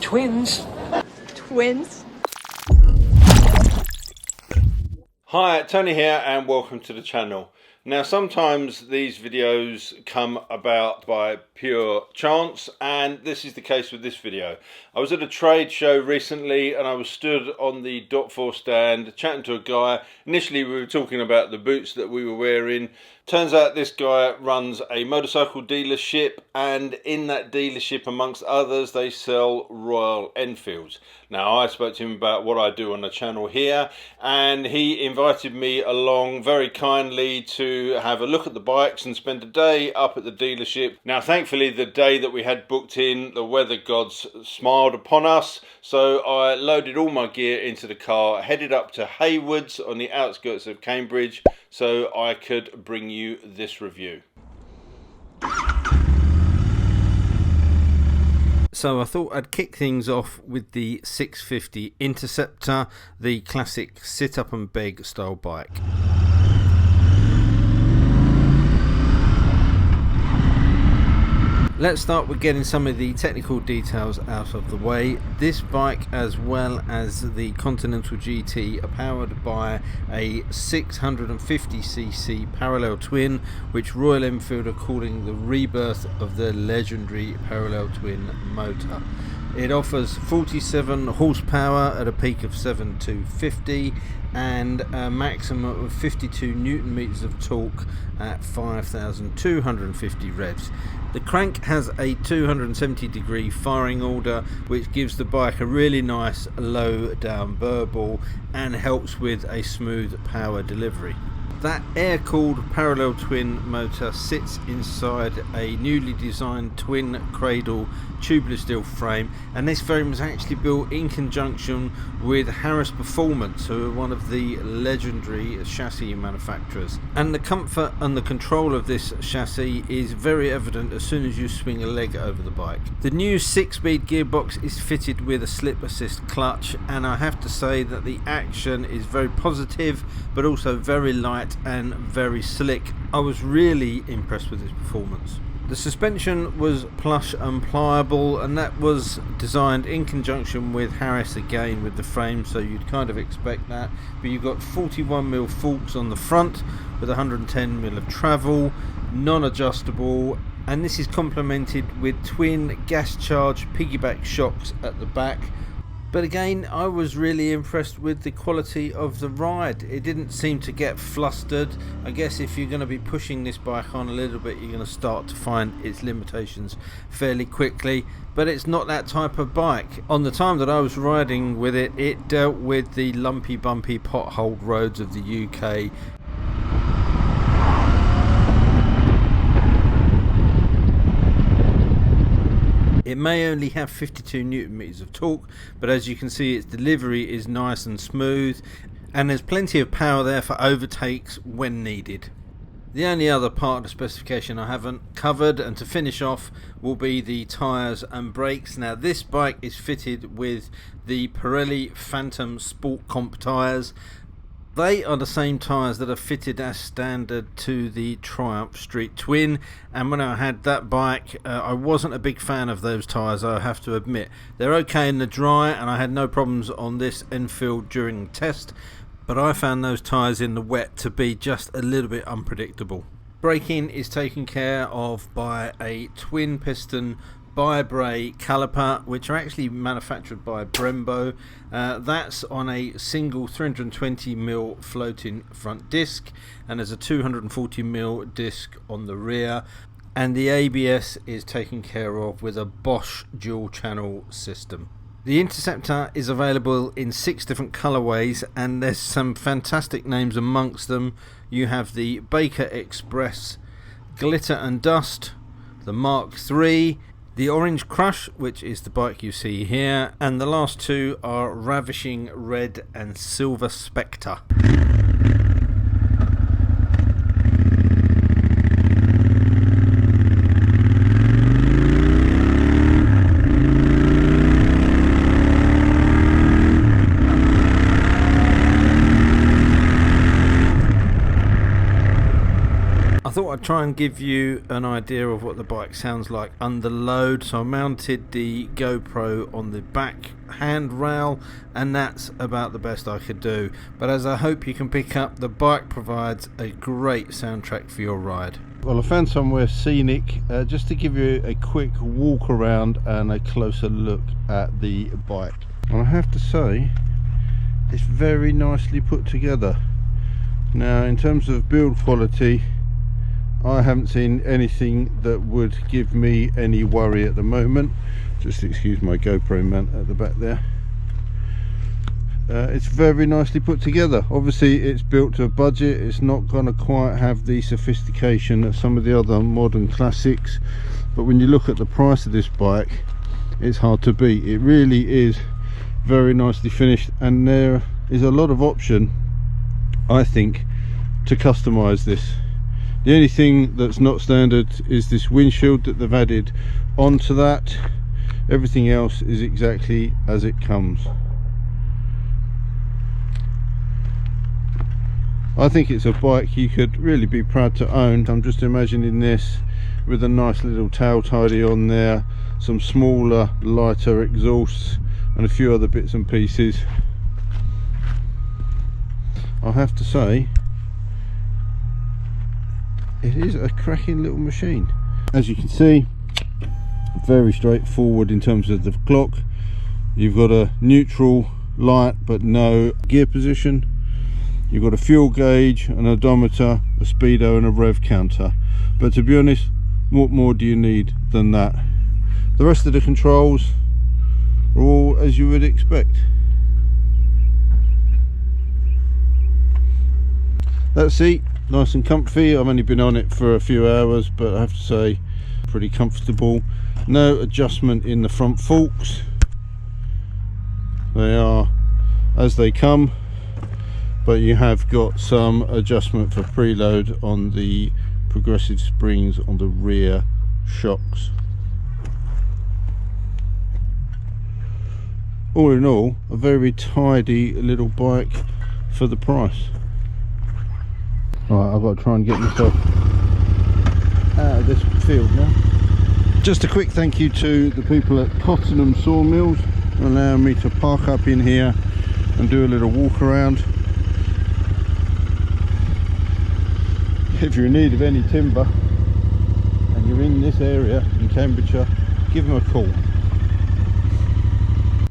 Twins. Twins. Hi, Tony here and welcome to the channel. Now sometimes these videos come about by pure chance, and this is the case with this video. I was at a trade show recently and I was stood on the .4 stand chatting to a guy. Initially we were talking about the boots that we were wearing. Turns out this guy runs a motorcycle dealership, and in that dealership, amongst others, they sell Royal Enfields. Now I spoke to him about what I do on the channel here, and he invited me along very kindly to have a look at the bikes and spend a day up at the dealership. Now thankfully the day that we had booked in, the weather gods smiled upon us, so I loaded all my gear into the car, headed up to Haywards on the outskirts of Cambridge so I could bring you this review. So I thought I'd kick things off with the 650 Interceptor, the classic sit up and beg style bike. Let's start with getting some of the technical details out of the way. This bike, as well as the Continental GT, are powered by a 650cc parallel twin, which Royal Enfield are calling the rebirth of their legendary parallel twin motor. It offers 47 horsepower at a peak of 7,250 and a maximum of 52 newton meters of torque at 5,250 revs. The crank has a 270-degree firing order, which gives the bike a really nice low down burble and helps with a smooth power delivery. That air-cooled parallel twin motor sits inside a newly designed twin cradle tubular steel frame, and this frame was actually built in conjunction with Harris Performance, who are one of the legendary chassis manufacturers. And the comfort and the control of this chassis is very evident as soon as you swing a leg over the bike. The new 6-speed gearbox is fitted with a slip assist clutch, and I have to say that the action is very positive but also very light and very slick. I was really impressed with its performance. The suspension was plush and pliable, and that was designed in conjunction with Harris again with the frame, so you'd kind of expect that. But you've got 41mm forks on the front with 110mm of travel, non-adjustable, and this is complemented with twin gas charged piggyback shocks at the back. But again, I was really impressed with the quality of the ride. It didn't seem to get flustered. I guess if you're going to be pushing this bike on a little bit, you're going to start to find its limitations fairly quickly. But it's not that type of bike. On the time that I was riding with it, it dealt with the lumpy, bumpy, potholed roads of the UK. It may only have 52 newton meters of torque, but as you can see, its delivery is nice and smooth, and there's plenty of power there for overtakes when needed. The only other part of the specification I haven't covered, and to finish off, will be the tyres and brakes. Now this bike is fitted with the Pirelli Phantom Sport Comp tyres. They are the same tyres that are fitted as standard to the Triumph Street Twin, and when I had that bike I wasn't a big fan of those tyres, I have to admit. They're okay in the dry and I had no problems on this Enfield during the test, but I found those tyres in the wet to be just a little bit unpredictable. Braking is taken care of by a twin piston bi-bray caliper, which are actually manufactured by Brembo. That's on a single 320mm floating front disc, and there's a 240mm disc on the rear, and the ABS is taken care of with a Bosch dual channel system. The Interceptor is available in 6 different colorways, and there's some fantastic names amongst them. You have the Baker Express, Glitter and Dust, the Mark III, the Orange Crush, which is the bike you see here, and the last two are Ravishing Red and Silver Spectre. try and give you an idea of what the bike sounds like under load. So I mounted the GoPro on the back handrail, and that's about the best I could do. But as I hope you can pick up, the bike provides a great soundtrack for your ride. Well, I found somewhere scenic just to give you a quick walk around and a closer look at the bike. And I have to say, it's very nicely put together. Now, in terms of build quality, I haven't seen anything that would give me any worry at the moment. Just excuse my GoPro mount at the back there. It's very nicely put together. Obviously it's built to a budget. It's not going to quite have the sophistication of some of the other modern classics, but when you look at the price of this bike, it's hard to beat. It really is very nicely finished, and there is a lot of option, I think, to customize this. The only thing that's not standard is this windshield that they've added onto that. Everything else is exactly as it comes. I think it's a bike you could really be proud to own. I'm just imagining this with a nice little tail tidy on there, some smaller, lighter exhausts, and a few other bits and pieces. I have to say, it is a cracking little machine. As you can see, very straightforward in terms of the clock. You've got a neutral light but no gear position. You've got a fuel gauge, an odometer, a speedo and a rev counter. But to be honest, what more do you need than that? The rest of the controls are all as you would expect. That seat, nice and comfy. I've only been on it for a few hours, but I have to say, pretty comfortable. No adjustment in the front forks. They are as they come, but you have got some adjustment for preload on the progressive springs on the rear shocks. All in all, a very tidy little bike for the price. Right, I've got to try and get myself out of this field now. Just a quick thank you to the people at Continental Sawmills for allowing me to park up in here and do a little walk around. If you're in need of any timber and you're in this area in Cambridgeshire, give them a call.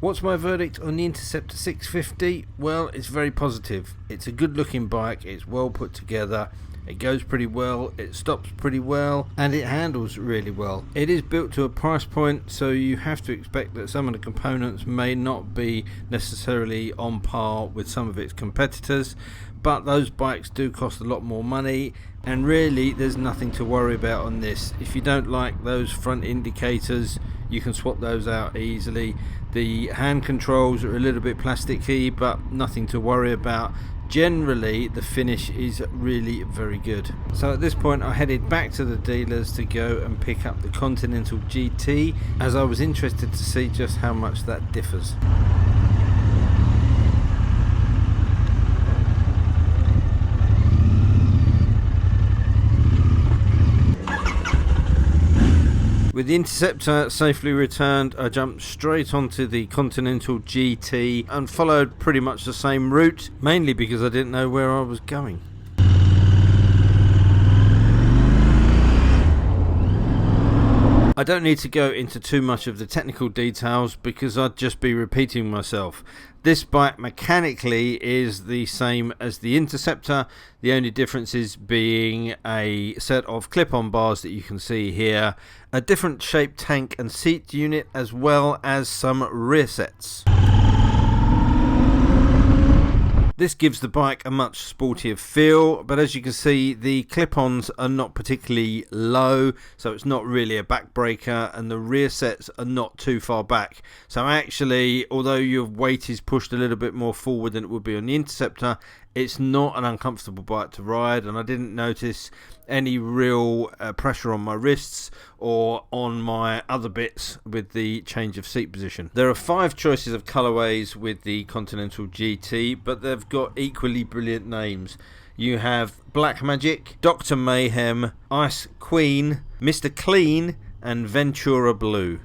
What's my verdict on the Interceptor 650? Well, it's very positive. It's a good looking bike, it's well put together, it goes pretty well, it stops pretty well, and it handles really well. It is built to a price point, so you have to expect that some of the components may not be necessarily on par with some of its competitors, but those bikes do cost a lot more money, and really there's nothing to worry about on this. If you don't like those front indicators, you can swap those out easily. The hand controls are a little bit plasticky, but nothing to worry about. Generally the finish is really very good. So at this point I headed back to the dealers to go and pick up the Continental GT, as I was interested to see just how much that differs. With the Interceptor safely returned, I jumped straight onto the Continental GT and followed pretty much the same route, mainly because I didn't know where I was going. I don't need to go into too much of the technical details because I'd just be repeating myself. This bike mechanically is the same as the Interceptor, the only differences being a set of clip-on bars that you can see here, a different shaped tank and seat unit, as well as some rear sets. This gives the bike a much sportier feel, but as you can see the clip-ons are not particularly low, so it's not really a backbreaker, and the rear sets are not too far back. So actually, although your weight is pushed a little bit more forward than it would be on the Interceptor, it's not an uncomfortable bike to ride, and I didn't notice any real pressure on my wrists or on my other bits with the change of seat position. There are 5 choices of colourways with the Continental GT, but they've got equally brilliant names. you have Black Magic, Dr. Mayhem, Ice Queen, Mr. Clean, and Ventura Blue.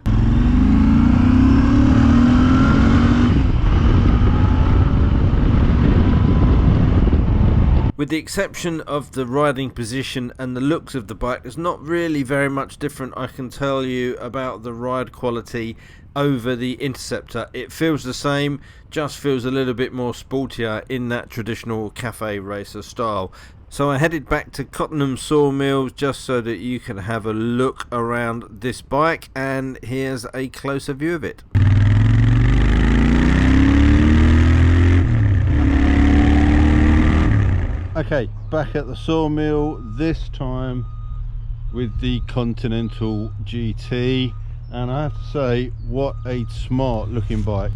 With the exception of the riding position and the looks of the bike, there's not really very much different I can tell you about the ride quality over the Interceptor. It feels the same, just feels a little bit more sportier in that traditional cafe racer style. So I headed back to Cottenham Sawmills just so that you can have a look around this bike, and here's a closer view of it. Okay, back at the sawmill, this time with the Continental GT, and I have to say, what a smart looking bike.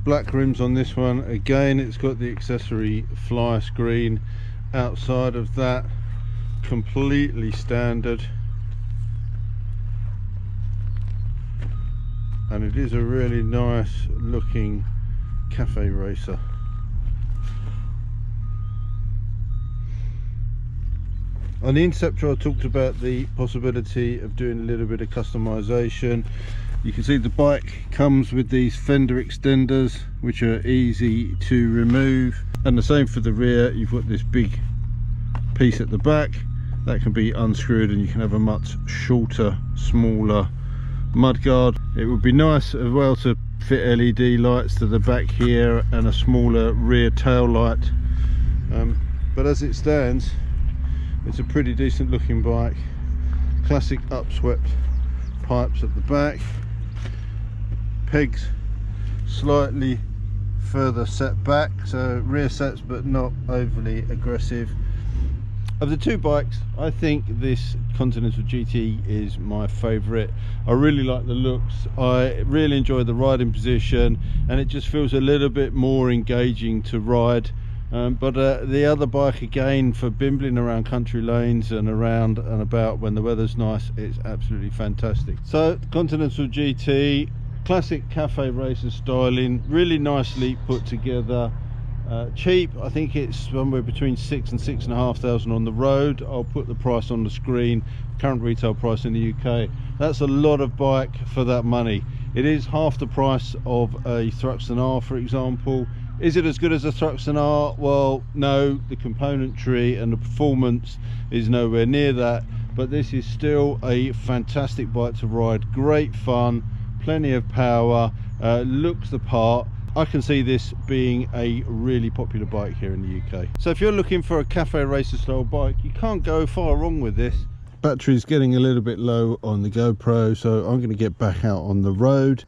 Black rims on this one. Again, it's got the accessory flyer screen. Outside of that, completely standard, and it is a really nice looking cafe racer. On the Interceptor, I talked about the possibility of doing a little bit of customization. You can see the bike comes with these fender extenders which are easy to remove, and the same for the rear. You've got this big piece at the back that can be unscrewed, and you can have a much shorter, smaller mudguard. It would be nice as well to fit LED lights to the back here and a smaller rear tail light, but as it stands, it's a pretty decent looking bike. Classic upswept pipes at the back, pegs slightly further set back, so rear sets but not overly aggressive. Of the two bikes, I think this Continental GT is my favourite. I really like the looks, I really enjoy the riding position, and it just feels a little bit more engaging to ride. But the other bike, again, for bimbling around country lanes and around and about when the weather's nice, it's absolutely fantastic. So Continental GT, classic cafe racer styling, really nicely put together, cheap. I think it's somewhere between 6,000 and 6,500 on the road. I'll put the price on the screen, current retail price in the UK. That's a lot of bike for that money. It is half the price of a Thruxton R, for example. Is it as good as a Thruxton R? Well, no, the componentry and the performance is nowhere near that, but this is still a fantastic bike to ride. Great fun, plenty of power, looks the part. I can see this being a really popular bike here in the UK. So if you're looking for a cafe racer style bike, you can't go far wrong with this. Battery's getting a little bit low on the GoPro, so I'm going to get back out on the road.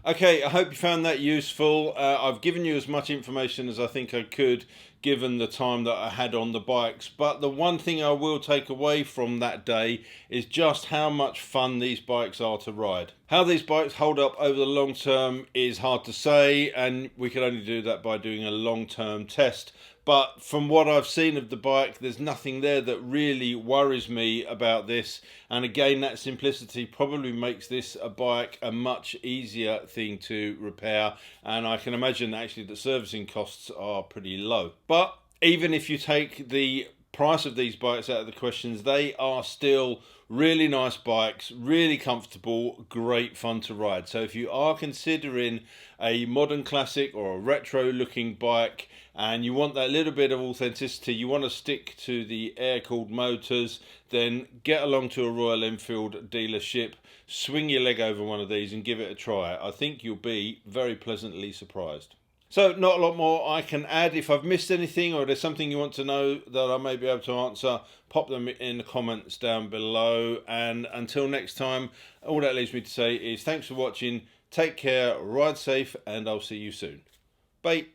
Okay, I hope you found that useful. I've given you as much information as I think I could given the time that I had on the bikes, but the one thing I will take away from that day is just how much fun these bikes are to ride. How these bikes hold up over the long term is hard to say, and we can only do that by doing a long-term test. But from what I've seen of the bike, there's nothing there that really worries me about this. And again, that simplicity probably makes this a bike a much easier thing to repair. And I can imagine actually the servicing costs are pretty low. But even if you take the price of these bikes out of the questions, they are still really nice bikes, really comfortable, great fun to ride. So if you are considering a modern classic or a retro looking bike and you want that little bit of authenticity, you want to stick to the air-cooled motors, then get along to a Royal Enfield dealership, swing your leg over one of these and give it a try. I think you'll be very pleasantly surprised. So not a lot more I can add. If I've missed anything or there's something you want to know that I may be able to answer, pop them in the comments down below. And until next time, all that leaves me to say is thanks for watching, take care, ride safe, and I'll see you soon. Bye.